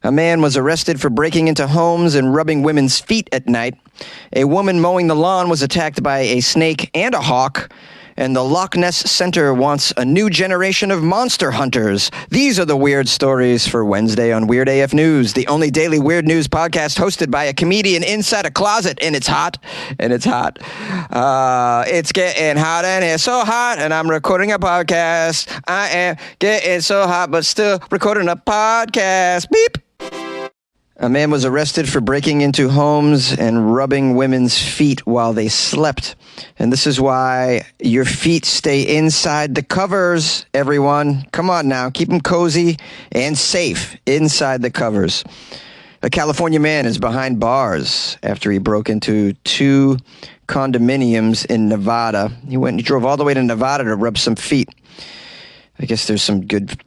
A man was arrested for breaking into homes and rubbing women's feet at night. A woman mowing the lawn was attacked by a snake and a hawk. And the Loch Ness Center wants a new generation of monster hunters. These are the weird stories for Wednesday on Weird AF News, the only daily weird news podcast hosted by a comedian inside a closet. And it's hot. It's getting hot and it's so hot. And I'm recording a podcast. I am getting so hot, but still recording a podcast. Beep. A man was arrested for breaking into homes and rubbing women's feet while they slept. And this is why your feet stay inside the covers, everyone. Come on now, keep them cozy and safe inside the covers. A California man is behind bars after he broke into 2 condominiums in Nevada. He drove all the way to Nevada to rub some feet. I guess there's some good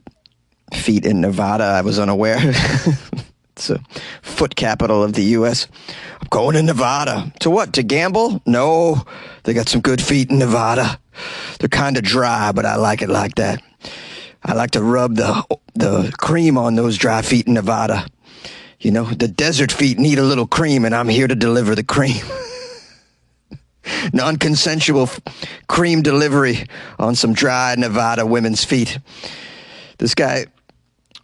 feet in Nevada. I was unaware. It's the foot capital of the U.S. I'm going to Nevada. To what? To gamble? No. They got some good feet in Nevada. They're kind of dry, but I like it like that. I like to rub the cream on those dry feet in Nevada. You know, the desert feet need a little cream, and I'm here to deliver the cream. Non-consensual cream delivery on some dry Nevada women's feet. This guy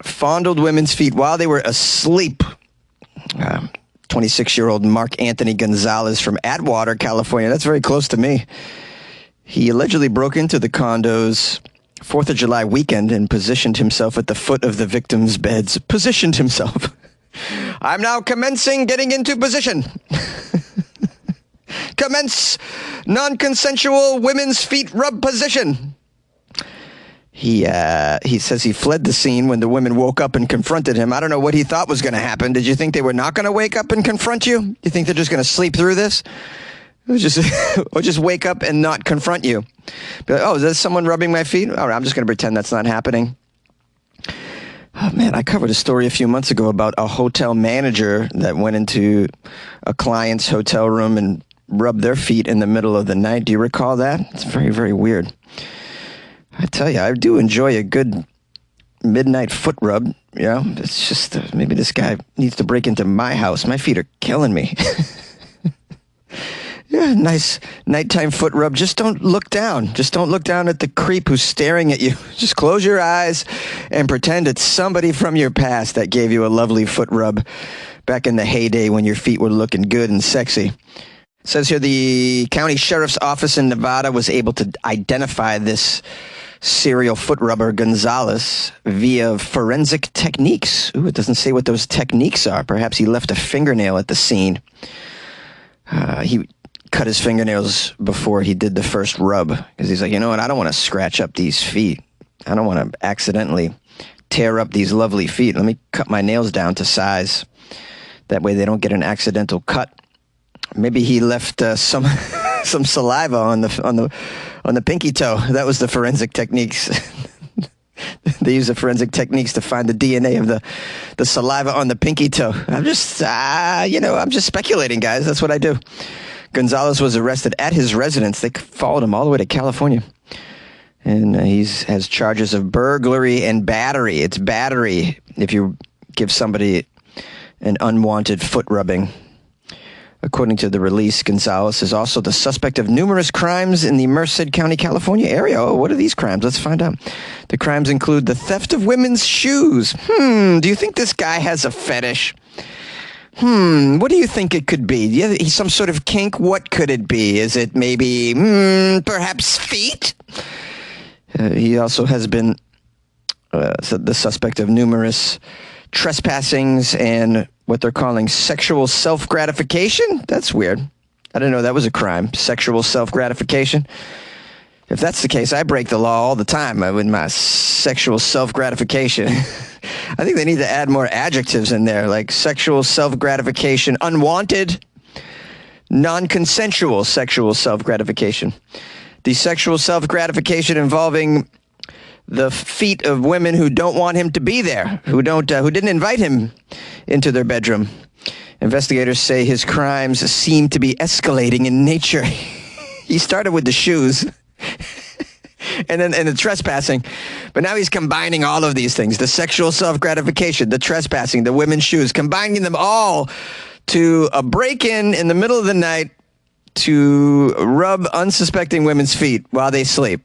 fondled women's feet while they were asleep. 26-year-old Mark Anthony Gonzalez from Atwater, California. That's very close to me. He allegedly broke into the condo's 4th of July weekend and positioned himself at the foot of the victims' beds. Positioned himself. I'm now commencing getting into position. Commence non-consensual women's feet rub position. He says he fled the scene when the women woke up and confronted him. I don't know what he thought was going to happen. Did you think they were not going to wake up and confront you? You think they're just going to sleep through this? Or just wake up and not confront you? Be like, oh, is there someone rubbing my feet? All right, I'm just going to pretend that's not happening. Oh, man, I covered a story a few months ago about a hotel manager that went into a client's hotel room and rubbed their feet in the middle of the night. Do you recall that? It's very, very weird. I tell you, I do enjoy a good midnight foot rub. You know, it's just maybe this guy needs to break into my house. My feet are killing me. Yeah, nice nighttime foot rub. Just don't look down. Just don't look down at the creep who's staring at you. Just close your eyes and pretend it's somebody from your past that gave you a lovely foot rub back in the heyday when your feet were looking good and sexy. It says here the county sheriff's office in Nevada was able to identify this serial foot rubber Gonzalez via forensic techniques. Ooh, it doesn't say what those techniques are. Perhaps he left a fingernail at the scene. He cut his fingernails before he did the first rub because he's like, you know what? I don't want to scratch up these feet. I don't want to accidentally tear up these lovely feet. Let me cut my nails down to size. That way they don't get an accidental cut. Maybe he left some saliva on the pinky toe. That was the forensic techniques. They use the forensic techniques to find the DNA of the saliva on the pinky toe. I'm just speculating, guys. That's what I do. Gonzalez was arrested at his residence. They followed him all the way to California. And he has charges of burglary and battery. It's battery if you give somebody an unwanted foot rubbing. According to the release, Gonzalez is also the suspect of numerous crimes in the Merced County, California area. Oh, what are these crimes? Let's find out. The crimes include the theft of women's shoes. Do you think this guy has a fetish? What do you think it could be? Yeah, he's some sort of kink? What could it be? Is it maybe, perhaps feet? He also has been the suspect of numerous trespassings and what they're calling sexual self-gratification. That's weird. I didn't know that was a crime. Sexual self-gratification. If that's the case, I break the law all the time with my sexual self-gratification. I think they need to add more adjectives in there, like sexual self-gratification, unwanted, non-consensual sexual self-gratification. The sexual self-gratification involving the feet of women who don't want him to be there, who didn't invite him into their bedroom. Investigators say his crimes seem to be escalating in nature. He started with the shoes and then the trespassing, But now he's combining all of these things, the sexual self-gratification, the trespassing, the women's shoes, combining them all to a break-in in the middle of the night to rub unsuspecting women's feet while they sleep.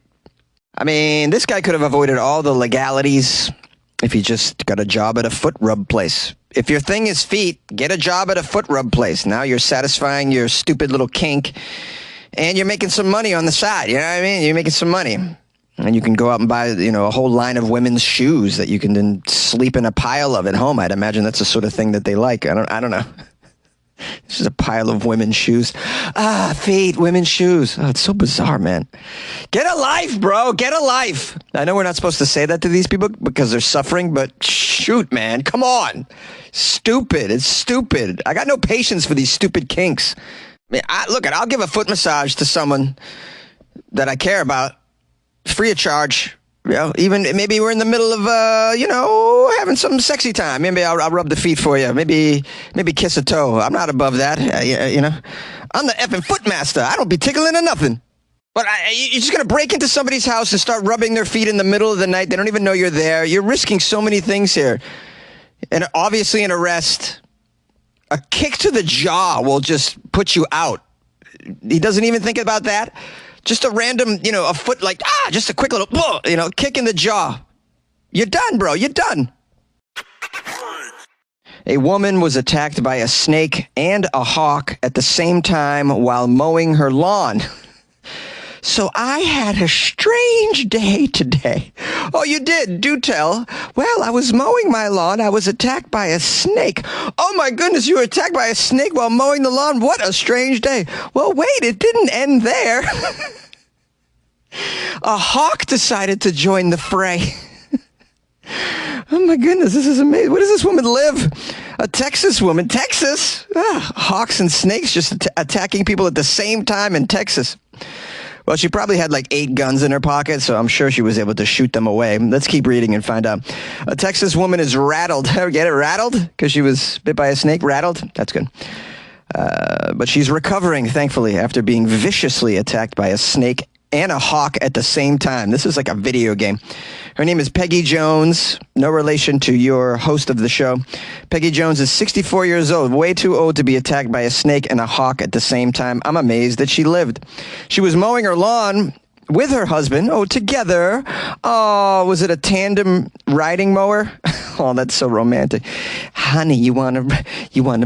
I mean, this guy could have avoided all the legalities if he just got a job at a foot rub place. If your thing is feet, get a job at a foot rub place. Now you're satisfying your stupid little kink, and you're making some money on the side. You know what I mean? You're making some money. And you can go out and buy, a whole line of women's shoes that you can then sleep in a pile of at home. I'd imagine that's the sort of thing that they like. I don't know. This is a pile of women's shoes. Feet, women's shoes. Oh, it's so bizarre, man. Get a life, bro. Get a life. I know we're not supposed to say that to these people because they're suffering, but shoot, man. Come on. Stupid. It's stupid. I got no patience for these stupid kinks. I mean, I'll give a foot massage to someone that I care about free of charge. Even maybe we're in the middle of, having some sexy time. Maybe I'll rub the feet for you. Maybe kiss a toe. I'm not above that. I'm the effing footmaster. I don't be tickling or nothing. But you're just going to break into somebody's house and start rubbing their feet in the middle of the night. They don't even know you're there. You're risking so many things here. And obviously an arrest. A kick to the jaw will just put you out. He doesn't even think about that. Just a random, a foot just a quick little, kick in the jaw. You're done, bro. You're done. A woman was attacked by a snake and a hawk at the same time while mowing her lawn. So I had a strange day today. Oh, you did? Do tell. Well, I was mowing my lawn. I was attacked by a snake. Oh, my goodness, you were attacked by a snake while mowing the lawn? What a strange day. Well, wait, it didn't end there. A hawk decided to join the fray. Oh, my goodness, this is amazing. Where does this woman live? A Texas woman. Texas? Hawks and snakes just attacking people at the same time in Texas. Well, she probably had 8 guns in her pocket, so I'm sure she was able to shoot them away. Let's keep reading and find out. A Texas woman is rattled. Get it? Rattled? Because she was bit by a snake? Rattled? That's good. But she's recovering, thankfully, after being viciously attacked by a snake and a hawk at the same time. This is like a video game. Her name is Peggy Jones, no relation to your host of the show. Peggy Jones is 64 years old, way too old to be attacked by a snake and a hawk at the same time. I'm amazed that she lived. She was mowing her lawn with her husband. Oh, together. Oh, was it a tandem riding mower? Oh, that's so romantic. Honey, you wanna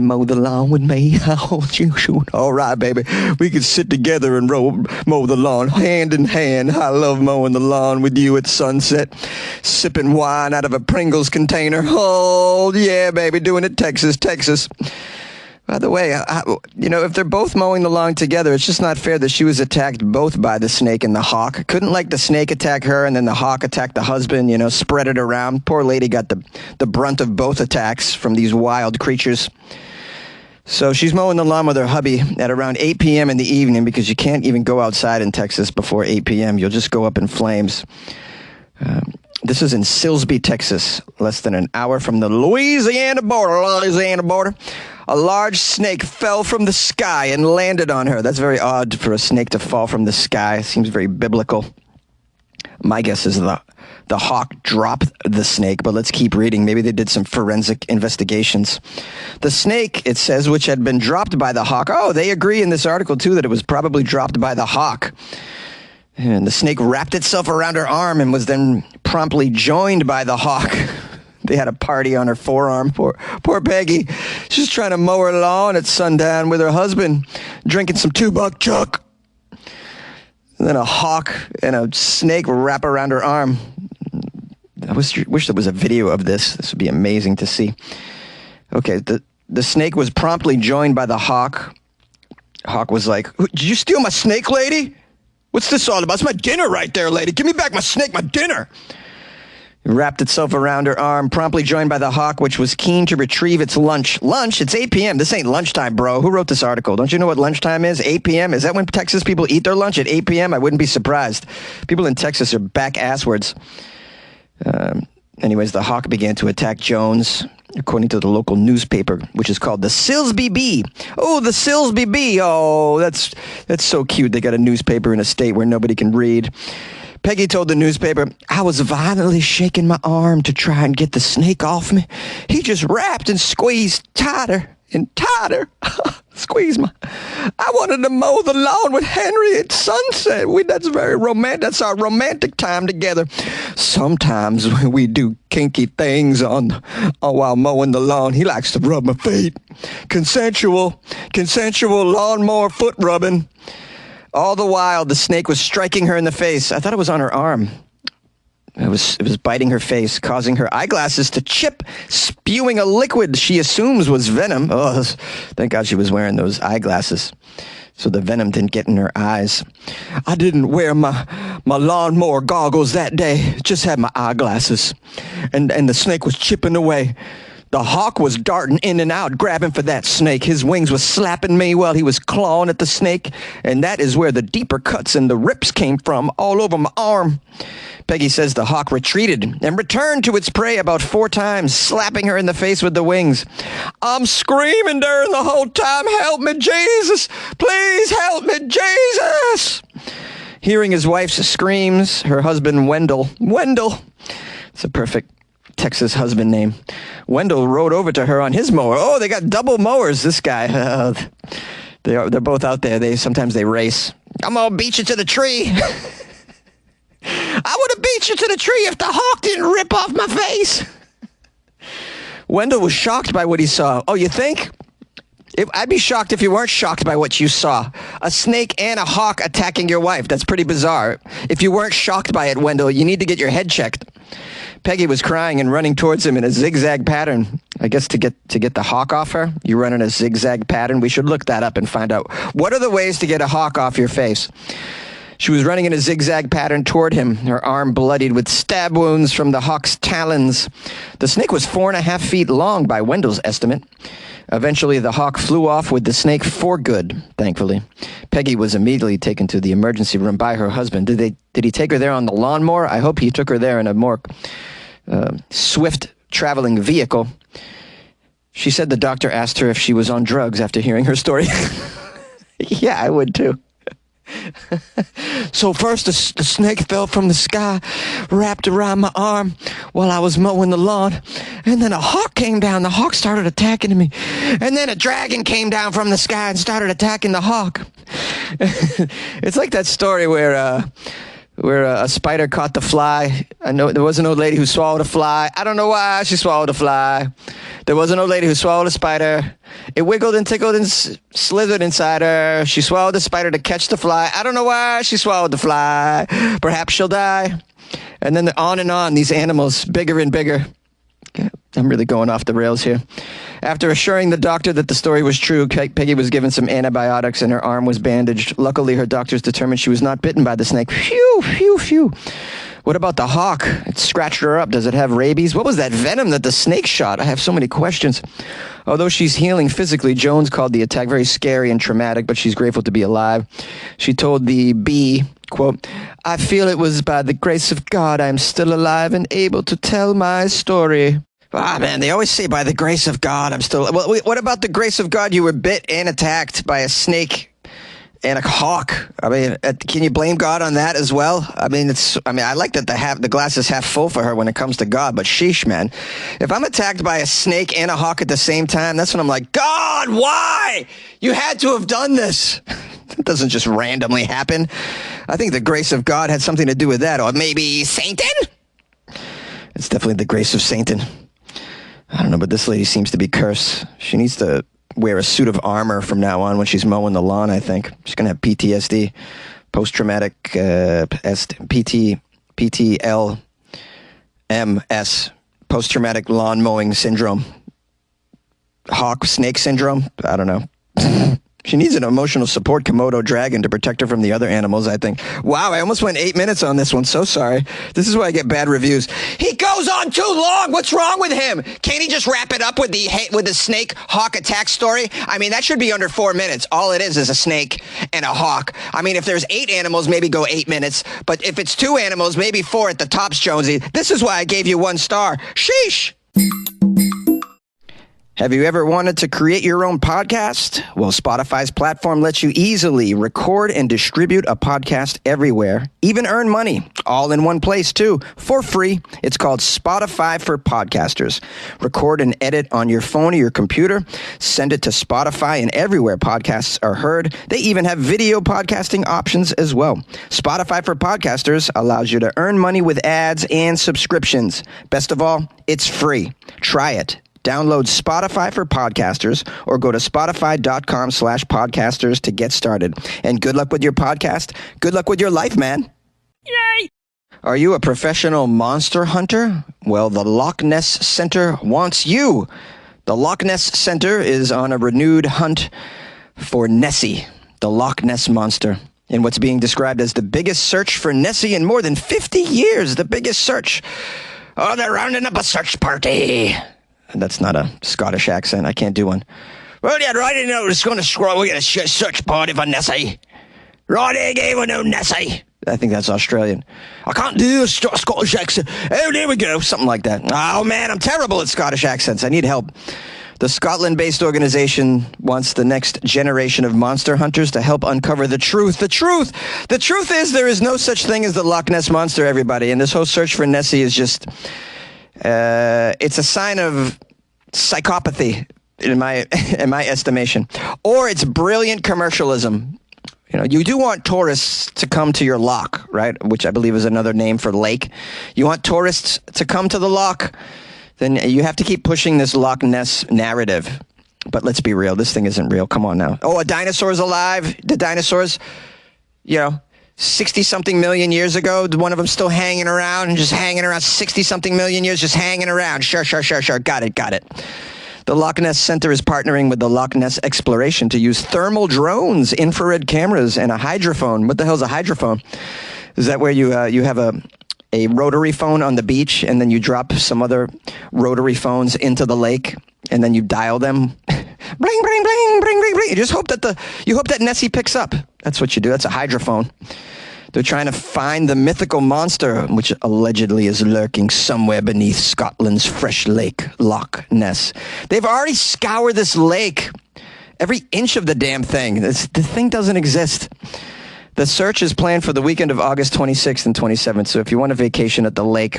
mow the lawn with me? Oh, shoot. All right, baby. We could sit together and mow the lawn hand in hand. I love mowing the lawn with you at sunset, sipping wine out of a Pringles container. Oh, yeah, baby, doing it Texas. By the way, if they're both mowing the lawn together, it's just not fair that she was attacked both by the snake and the hawk. Couldn't the snake attack her and then the hawk attack the husband, spread it around. Poor lady got the brunt of both attacks from these wild creatures. So she's mowing the lawn with her hubby at around 8 p.m. in the evening because you can't even go outside in Texas before 8 p.m. You'll just go up in flames. This is in Silsbee, Texas, less than an hour from the Louisiana border. A large snake fell from the sky and landed on her. That's very odd for a snake to fall from the sky. Seems very biblical. My guess is the hawk dropped the snake, but let's keep reading. Maybe they did some forensic investigations. The snake, it says, which had been dropped by the hawk. Oh, they agree in this article, too, that it was probably dropped by the hawk. And the snake wrapped itself around her arm and was then promptly joined by the hawk. They had a party on her forearm. Poor Peggy. She's trying to mow her lawn at sundown with her husband, drinking some 2-buck chuck. And then a hawk and a snake wrap around her arm. I wish there was a video of this. This would be amazing to see. Okay, the snake was promptly joined by the hawk. Hawk was like, "Did you steal my snake, lady? What's this all about? It's my dinner right there, lady. Give me back my snake, my dinner." It wrapped itself around her arm, promptly joined by the hawk, which was keen to retrieve its lunch. Lunch? It's 8 p.m. This ain't lunchtime, bro. Who wrote this article? Don't you know what lunchtime is? 8 p.m.? Is that when Texas people eat their lunch at 8 p.m.? I wouldn't be surprised. People in Texas are back asswards. Anyways, the hawk began to attack Jones, according to the local newspaper, which is called the Silsbee Bee. Oh, the Silsbee Bee. Oh, that's so cute. They got a newspaper in a state where nobody can read. Peggy told the newspaper, I was violently shaking my arm to try and get the snake off me. He just wrapped and squeezed tighter and tighter. Squeeze my... I wanted to mow the lawn with Henry at sunset. That's very romantic. That's our romantic time together. Sometimes we do kinky things while mowing the lawn. He likes to rub my feet. Consensual lawnmower foot rubbing. All the while, the snake was striking her in the face. I thought it was on her arm. It was biting her face, causing her eyeglasses to chip, spewing a liquid she assumes was venom. Oh, thank God she was wearing those eyeglasses, so the venom didn't get in her eyes. I didn't wear my lawnmower goggles that day, just had my eyeglasses. And the snake was chipping away. The hawk was darting in and out, grabbing for that snake. His wings were slapping me while he was clawing at the snake, and that is where the deeper cuts and the rips came from, all over my arm. Peggy says the hawk retreated and returned to its prey about 4 times, slapping her in the face with the wings. I'm screaming during the whole time, help me, Jesus! Please help me, Jesus! Hearing his wife's screams, her husband, Wendell, it's a perfect Texas husband name. Wendell rode over to her on his mower. Oh, they got double mowers, this guy. They're both out there. Sometimes they race. I'm gonna beat you to the tree. I would have beat you to the tree if the hawk didn't rip off my face. Wendell was shocked by what he saw. Oh, you think? I'd be shocked if you weren't shocked by what you saw. A snake and a hawk attacking your wife. That's pretty bizarre. If you weren't shocked by it, Wendell, you need to get your head checked. Peggy was crying and running towards him in a zigzag pattern. I guess to get the hawk off her, you run in a zigzag pattern. We should look that up and find out. What are the ways to get a hawk off your face? She was running in a zigzag pattern toward him, her arm bloodied with stab wounds from the hawk's talons. The snake was 4.5 feet long by Wendell's estimate. Eventually, the hawk flew off with the snake for good, thankfully. Peggy was immediately taken to the emergency room by her husband. Did he take her there on the lawnmower? I hope he took her there in a more swift traveling vehicle. She said the doctor asked her if she was on drugs after hearing her story. Yeah, I would too. So first the snake fell from the sky, wrapped around my arm while I was mowing the lawn, and then a hawk came down. The hawk started attacking me, and then a dragon came down from the sky and started attacking the hawk. It's like that story where a spider caught the fly. I know there was an old lady who swallowed a fly. I don't know why she swallowed a fly. There was an old lady who swallowed a spider. It wiggled and tickled and slithered inside her. She swallowed the spider to catch the fly. I don't know why she swallowed the fly. Perhaps she'll die. And then on and on, these animals, bigger and bigger. I'm really going off the rails here. After assuring the doctor that the story was true, Peggy was given some antibiotics and her arm was bandaged. Luckily, her doctors determined she was not bitten by the snake. Phew, phew, phew. What about the hawk? It scratched her up. Does it have rabies? What was that venom that the snake shot? I have so many questions. Although she's healing physically, Jones called the attack very scary and traumatic, but she's grateful to be alive. She told the Bee, quote, I feel it was by the grace of God I am still alive and able to tell my story. Ah, man, they always say by the grace of God I'm still... Well, what about the grace of God you were bit and attacked by a snake and a hawk? I mean, can you blame God on that as well? I mean, I like that the glass is half full for her when it comes to God, but sheesh, man. If I'm attacked by a snake and a hawk at the same time, that's when I'm like, God, why? You had to have done this. It doesn't just randomly happen. I think the grace of God had something to do with that, or maybe Satan? It's definitely the grace of Satan. I don't know, but this lady seems to be cursed. She needs to wear a suit of armor from now on when she's mowing the lawn, I think. She's going to have PTSD, post-traumatic PTLMS, post-traumatic lawn mowing syndrome. Hawk snake syndrome? I don't know. She needs an emotional support Komodo dragon to protect her from the other animals, I think. Wow, I almost went 8 minutes on this one. So sorry. This is why I get bad reviews. He goes on too long. What's wrong with him? Can't he just wrap it up with the snake hawk attack story? I mean, that should be under 4 minutes. All it is a snake and a hawk. I mean, if there's 8 animals, maybe go 8 minutes. But if it's 2 animals, maybe 4 at the tops, Jonesy. This is why I gave you 1 star. Sheesh. Have you ever wanted to create your own podcast? Well, Spotify's platform lets you easily record and distribute a podcast everywhere, even earn money, all in one place too, for free. It's called Spotify for Podcasters. Record and edit on your phone or your computer, send it to Spotify and everywhere podcasts are heard. They even have video podcasting options as well. Spotify for Podcasters allows you to earn money with ads and subscriptions. Best of all, it's free. Try it. Download Spotify for Podcasters or go to spotify.com/podcasters to get started. And good luck with your podcast. Good luck with your life, man. Yay! Are you a professional monster hunter? Well, the Loch Ness Center wants you. The Loch Ness Center is on a renewed hunt for Nessie, the Loch Ness Monster, in what's being described as the biggest search for Nessie in more than 50 years. The biggest search. Oh, they're rounding up a search party. That's not a Scottish accent. I can't do one. Well, yeah, right now, it's going to scroll. We're going to search party for Nessie. Right here, we know Nessie. I think that's Australian. I can't do a Scottish accent. Oh, there we go. Something like that. Oh, man, I'm terrible at Scottish accents. I need help. The Scotland-based organization wants the next generation of monster hunters to help uncover the truth. The truth! The truth is there is no such thing as the Loch Ness Monster, everybody. And this whole search for Nessie is just... it's a sign of psychopathy in my estimation, or it's brilliant commercialism. You know, you do want tourists to come to your loch, right? Which I believe is another name for lake. You want tourists to come to the loch, then you have to keep pushing this Loch Ness narrative. But let's be real, this thing isn't real. Come on now. Oh, a dinosaur's alive. The dinosaurs, 60-something million years ago, one of them still hanging around and just hanging around 60-something million years, just hanging around. Sure. Got it. The Loch Ness Center is partnering with the Loch Ness Exploration to use thermal drones, infrared cameras, and a hydrophone. What the hell's a hydrophone? Is that where you have a rotary phone on the beach, and then you drop some other rotary phones into the lake, and then you dial them? Bling, bling, bling, bling, bling, bling. You just hope that Nessie picks up. That's what you do. That's a hydrophone. They're trying to find the mythical monster, which allegedly is lurking somewhere beneath Scotland's fresh lake, Loch Ness. They've already scoured this lake, every inch of the damn thing. The thing doesn't exist. The search is planned for the weekend of August 26th and 27th. So if you want a vacation at the lake,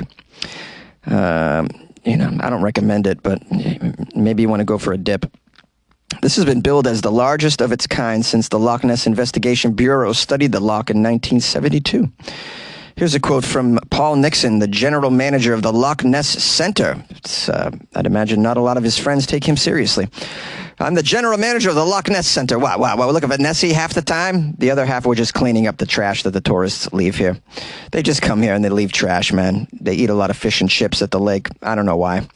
I don't recommend it, but maybe you want to go for a dip. This has been billed as the largest of its kind since the Loch Ness Investigation Bureau studied the loch in 1972. Here's a quote from Paul Nixon, the general manager of the Loch Ness Center. I'd imagine not a lot of his friends take him seriously. I'm the general manager of the Loch Ness Center. Wow. We're looking at Nessie half the time. The other half, we're just cleaning up the trash that the tourists leave here. They just come here and they leave trash, man. They eat a lot of fish and chips at the lake. I don't know why.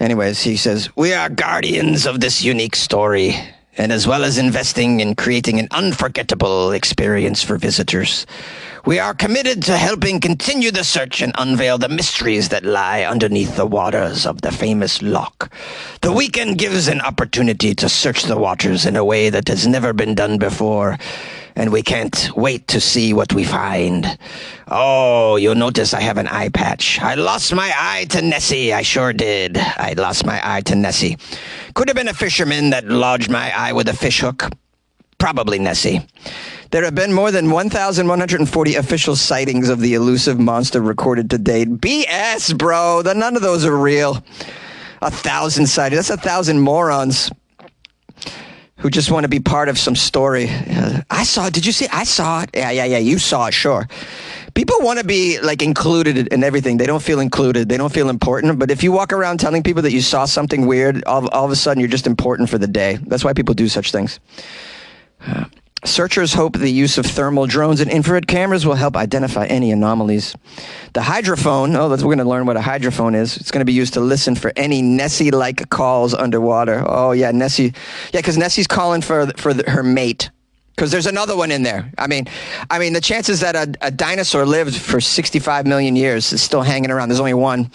Anyways, he says, we are guardians of this unique story, and as well as investing in creating an unforgettable experience for visitors, we are committed to helping continue the search and unveil the mysteries that lie underneath the waters of the famous loch. The weekend gives an opportunity to search the waters in a way that has never been done before, and we can't wait to see what we find. Oh, you'll notice I have an eye patch. I lost my eye to Nessie. I sure did. I lost my eye to Nessie. Could have been a fisherman that lodged my eye with a fish hook. Probably Nessie. There have been more than 1,140 official sightings of the elusive monster recorded to date. BS, bro. None of those are real. 1,000 sightings. That's 1,000 morons who just want to be part of some story. I saw it. Did you see it? I saw it. Yeah. You saw it, sure. People want to be like included in everything. They don't feel included. They don't feel important. But if you walk around telling people that you saw something weird, all of a sudden you're just important for the day. That's why people do such things. Searchers hope the use of thermal drones and infrared cameras will help identify any anomalies. The hydrophone, we're going to learn what a hydrophone is. It's going to be used to listen for any Nessie-like calls underwater. Oh, yeah, Nessie. Yeah, because Nessie's calling for her mate. Because there's another one in there. I mean, the chances that a dinosaur lived for 65 million years is still hanging around. There's only one.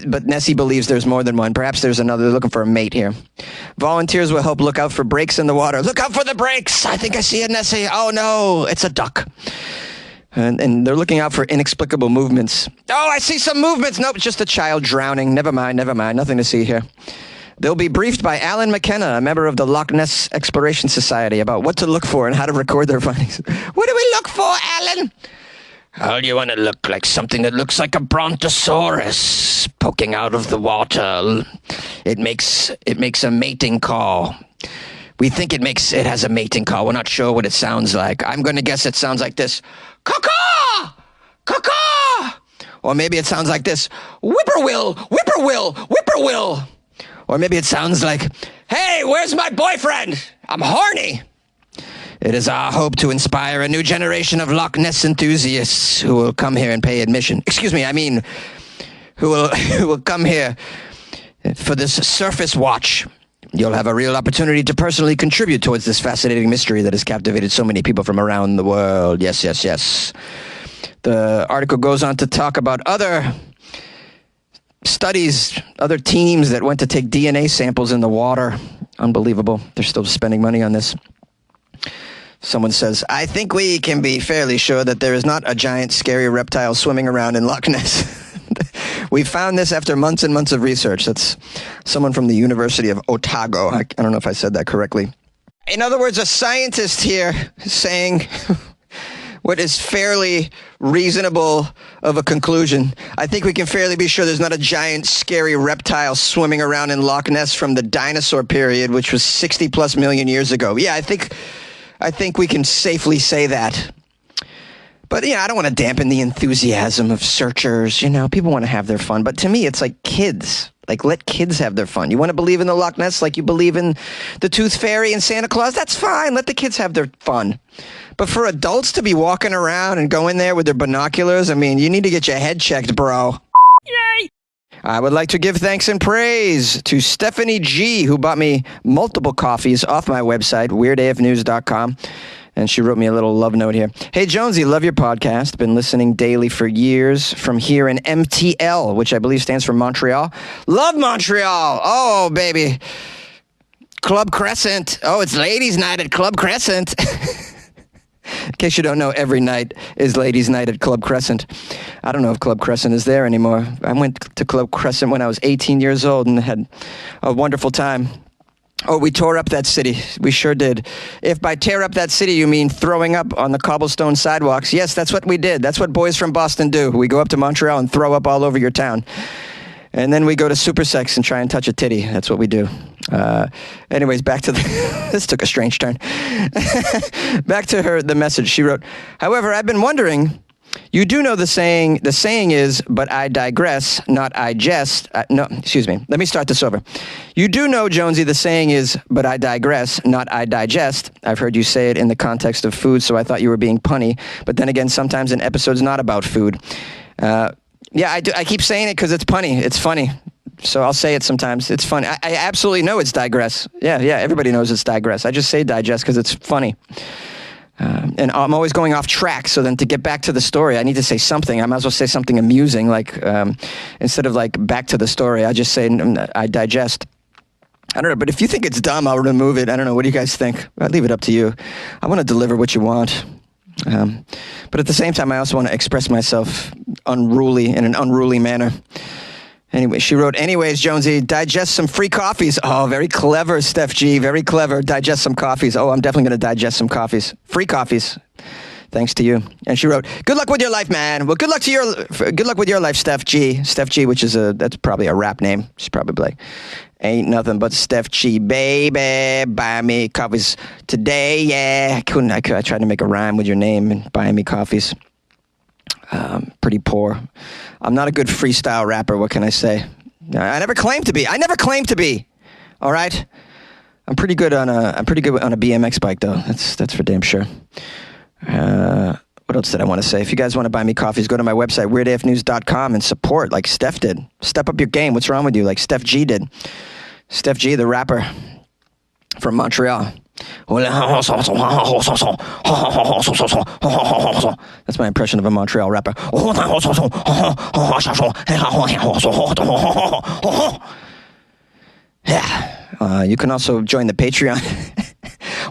But Nessie believes there's more than one. Perhaps there's another. They're looking for a mate here. Volunteers will help look out for breaks in the water. Look out for the breaks. I think I see a Nessie. Oh, no, it's a duck. And they're looking out for inexplicable movements. Oh, I see some movements. Nope, it's just a child drowning. Never mind. Nothing to see here. They'll be briefed by Alan McKenna, a member of the Loch Ness Exploration Society, about what to look for and how to record their findings. What do we look for, Alan? Oh, you want to look like something that looks like a brontosaurus poking out of the water. It makes a mating call. We think it has a mating call. We're not sure what it sounds like. I'm going to guess it sounds like this. Caw-caw! Caw-caw! Or maybe it sounds like this. Whippoorwill! Whippoorwill! Whippoorwill! Or maybe it sounds like, hey, where's my boyfriend? I'm horny. It is our hope to inspire a new generation of Loch Ness enthusiasts who will come here and pay admission. Who will come here for this surface watch. You'll have a real opportunity to personally contribute towards this fascinating mystery that has captivated so many people from around the world. Yes, yes, yes. The article goes on to talk about other studies, other teams that went to take DNA samples in the water. Unbelievable. They're still spending money on this. Someone says, I think we can be fairly sure that there is not a giant, scary reptile swimming around in Loch Ness. We found this after months and months of research. That's someone from the University of Otago. I don't know if I said that correctly. In other words, a scientist here saying what is fairly reasonable of a conclusion. I think we can fairly be sure there's not a giant, scary reptile swimming around in Loch Ness from the dinosaur period, which was 60 plus million years ago. Yeah, I think we can safely say that. But, I don't want to dampen the enthusiasm of searchers. People want to have their fun. But to me, it's like kids. Like, let kids have their fun. You want to believe in the Loch Ness like you believe in the Tooth Fairy and Santa Claus? That's fine. Let the kids have their fun. But for adults to be walking around and go in there with their binoculars, you need to get your head checked, bro. Yay! I would like to give thanks and praise to Stephanie G., who bought me multiple coffees off my website, weirdafnews.com. And she wrote me a little love note here. Hey, Jonesy, love your podcast. Been listening daily for years from here in MTL, which I believe stands for Montreal. Love Montreal. Oh, baby. Club Crescent. Oh, it's ladies' night at Club Crescent. In case you don't know, every night is ladies' night at Club Crescent. I don't know if Club Crescent is there anymore. I went to Club Crescent when I was 18 years old and had a wonderful time. Oh, we tore up that city. We sure did. If by tear up that city you mean throwing up on the cobblestone sidewalks, yes, that's what we did. That's what boys from Boston do. We go up to Montreal and throw up all over your town. And then we go to Super Sex and try and touch a titty. That's what we do. Anyways, back to this took a strange turn. Back to the message. She wrote, however, I've been wondering, you do know the saying is, but I digress, not I jest. No, excuse me. Let me start this over. You do know, Jonesy, the saying is, but I digress, not I digest. I've heard you say it in the context of food, so I thought you were being punny. But then again, sometimes an episode's not about food. Yeah, I do. I keep saying it because it's punny. It's funny. So I'll say it sometimes. It's funny. I absolutely know it's digress. Yeah, everybody knows it's digress. I just say digest because it's funny. And I'm always going off track, so then to get back to the story, I need to say something. I might as well say something amusing, like instead of like back to the story, I just say I digest. I don't know, but if you think it's dumb, I'll remove it. I don't know. What do you guys think? I'll leave it up to you. I want to deliver what you want. But at the same time, I also want to express myself in an unruly manner. Anyway, she wrote, anyways, Jonesy, digest some free coffees. Oh, very clever, Steph G. Very clever. Digest some coffees. Oh, I'm definitely going to digest some coffees. Free coffees. Thanks to you. And she wrote, good luck with your life, man. Well, good luck with your life, Steph G. Steph G, which is that's probably a rap name. She's probably like, ain't nothing but Steph G, baby. Buy me coffees today, yeah. I tried to make a rhyme with your name and buying me coffees. Pretty poor. I'm not a good freestyle rapper. What can I say? I never claimed to be. All right. I'm pretty good on a BMX bike though. That's for damn sure. What else did I want to say? If you guys want to buy me coffees, go to my website, weirdafnews.com, and support like Steph did. Step up your game. What's wrong with you? Like Steph G did. Steph G, the rapper from Montreal. That's my impression of a Montreal rapper. Yeah. You can also join the Patreon.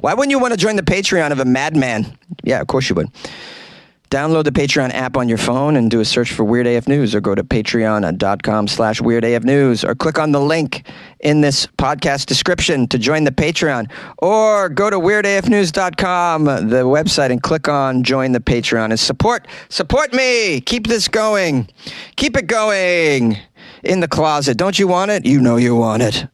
Why wouldn't you want to join the Patreon of a madman? Yeah, of course you would. Download the Patreon app on your phone and do a search for Weird AF News, or go to patreon.com/WeirdAFnews, or click on the link in this podcast description to join the Patreon, or go to weirdafnews.com, the website, and click on join the Patreon and support me. Keep this going. Keep it going in the closet. Don't you want it? You know you want it.